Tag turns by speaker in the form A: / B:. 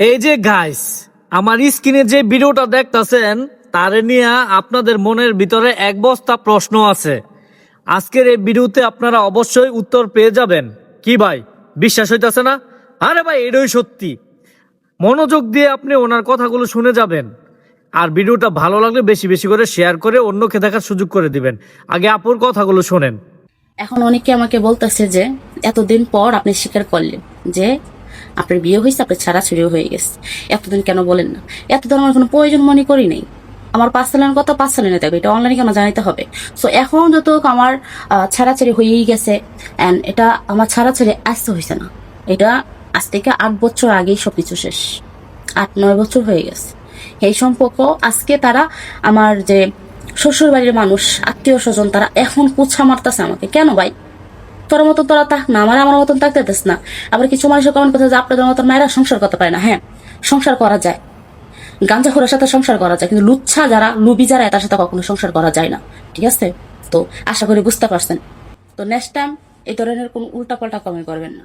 A: এই যে গাইস, আমার স্ক্রিনে যে ভিডিওটা দেখতাছেন তারে নিয়ে আপনাদের মনের ভিতরে এক বস্তা প্রশ্ন আছে। আজকের এই ভিডিওতে আপনারা অবশ্যই উত্তর পেয়ে যাবেন। কি ভাই, বিশ্বাস হইতাছে না? আরে ভাই, এটাই সত্যি। মনোযোগ দিয়ে আপনি ওনার কথাগুলো শুনে যাবেন। আর ভিডিওটা ভালো লাগলে বেশি বেশি করে শেয়ার করে অন্যকে দেখার সুযোগ করে দিবেন। আগে আপুর কথাগুলো শোনেন।
B: এখন অনেকে আমাকে বলতেছে যে এতদিন পর আপনি স্বীকার করলেন যে আপনার বিয়ে হয়েছে, আপনার ছাড়াছাড়িও হয়ে গেছে, এতদিন কেন বলেন না? এতদিন আমার কোনো প্রয়োজন মনে করি নাই। আমার 5 সালের কথা 5 সালে থাকবে, এটা অনলাইনে কেন জানাইতে হবে? সো এখন যত আমার ছাড়াছাড়ি হয়েই গেছে, অ্যান্ড এটা আমার ছাড়াছাড়ি আসতে হয়েছে না, এটা আজ থেকে 8 বছর আগেই সবকিছু শেষ। 8-9 বছর হয়ে গেছে এই সম্পর্ক। আজকে তারা আমার যে শ্বশুর বাড়ির মানুষ, আত্মীয় স্বজন, তারা এখন কুচ্ছা মারতেছে আমাকে। কেন ভাই? তোর মতো তোরা থাক না, আমার মতন থাকতে দিস না। আবার কিছু মানুষের কমেন্ট করছে যে আপনাদের মতন মায়েরা সংসার করতে পারে না। হ্যাঁ, সংসার করা যায়, গাঞ্জাখোরের সাথে সংসার করা যায়, কিন্তু লুচ্ছা যারা, লুবি যারা, তার সাথে কখনো সংসার করা যায় না। ঠিক আছে? তো আশা করি বুঝতে পারছেন। তো নেক্সট টাইম এই ধরনের কোন উল্টাপাল্টা কমেন্ট করবেন না।